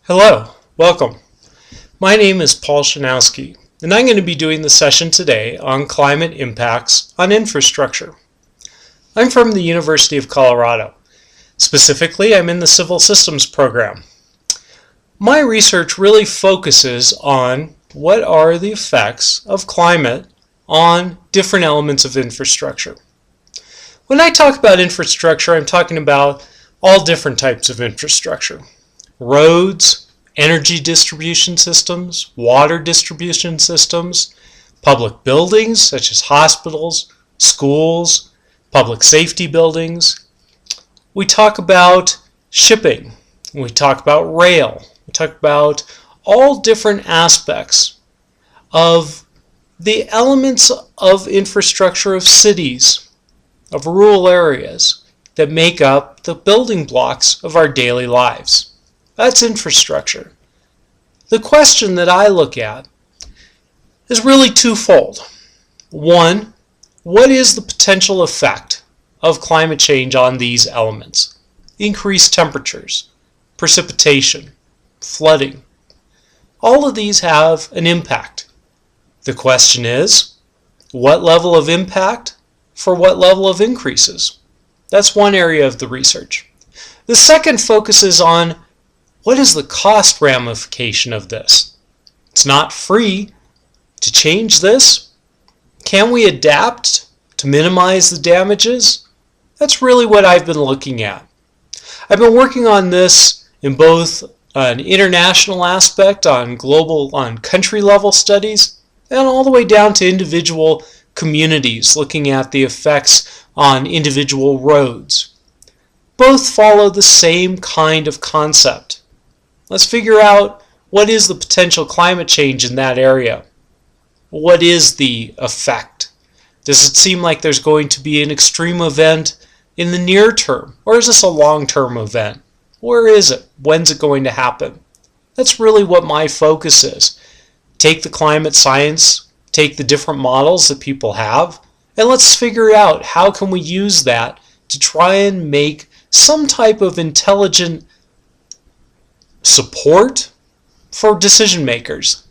Hello, welcome. My name is Paul Chinowsky, and I'm going to be doing the session today on climate impacts on infrastructure. I'm from the University of Colorado. Specifically, I'm in the Civil Systems program. My research really focuses on what are the effects of climate on different elements of infrastructure. When I talk about infrastructure, I'm talking about all different types of infrastructure. Roads, energy distribution systems, water distribution systems, public buildings such as hospitals, schools, public safety buildings. We talk about shipping, we talk about rail, we talk about all different aspects of the elements of infrastructure of cities, of rural areas that make up the building blocks of our daily lives. That's infrastructure. The question that I look at is really twofold. One, what is the potential effect of climate change on these elements? Increased temperatures, precipitation, flooding. All of these have an impact. The question is, what level of impact for what level of increases? That's one area of the research. The second focuses on what is the cost ramification of this? It's not free to change this. Can we adapt to minimize the damages? That's really what I've been looking at. I've been working on this in both an international aspect, on country level studies, and all the way down to individual communities, looking at the effects on individual roads. Both follow the same kind of concept. Let's figure out what is the potential climate change in that area. What is the effect? Does it seem like there's going to be an extreme event in the near term? Or is this a long-term event? Where is it? When's it going to happen? That's really what my focus is. Take the climate science, take the different models that people have, and let's figure out how can we use that to try and make some type of intelligent support for decision makers.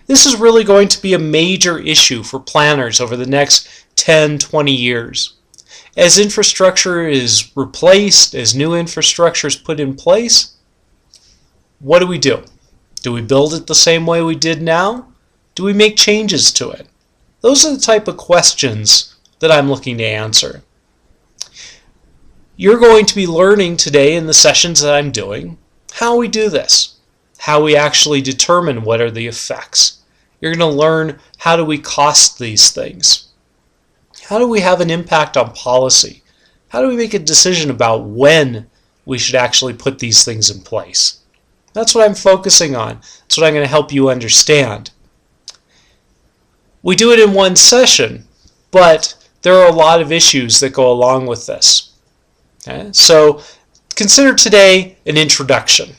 This is really going to be a major issue for planners over the next 10, 20 years. As infrastructure is replaced, as new infrastructure is put in place, what do we do? Do we build it the same way we did now? Do we make changes to it? Those are the type of questions that I'm looking to answer. You're going to be learning today in the sessions that I'm doing how we do this, how we actually determine what are the effects. You're going to learn how do we cost these things. How do we have an impact on policy? How do we make a decision about when we should actually put these things in place? That's what I'm focusing on. That's what I'm going to help you understand. We do it in one session, but there are a lot of issues that go along with this. Okay? So consider today an introduction.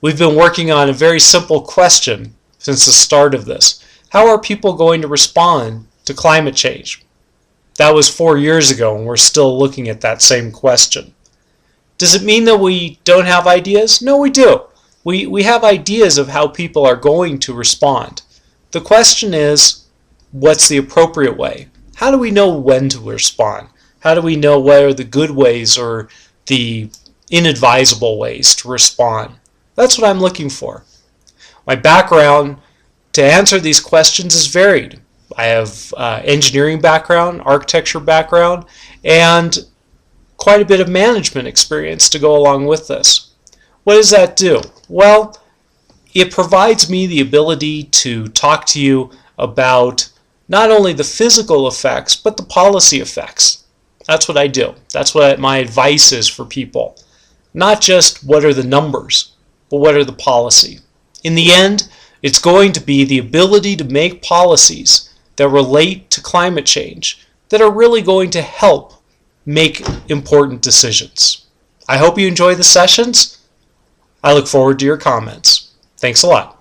We've been working on a very simple question since the start of this. How are people going to respond to climate change? That was 4 years ago, and we're still looking at that same question. Does it mean that we don't have ideas? No, we do. We have ideas of how people are going to respond. The question is, what's the appropriate way? How do we know when to respond? How do we know what are the good ways or the inadvisable ways to respond? That's what I'm looking for. My background to answer these questions is varied. I have engineering background, architecture background, and quite a bit of management experience to go along with this. What does that do? Well, it provides me the ability to talk to you about not only the physical effects, but the policy effects. That's what I do. That's what my advice is for people. Not just what are the numbers, but what are the policy. In the end, it's going to be the ability to make policies that relate to climate change that are really going to help make important decisions. I hope you enjoy the sessions. I look forward to your comments. Thanks a lot.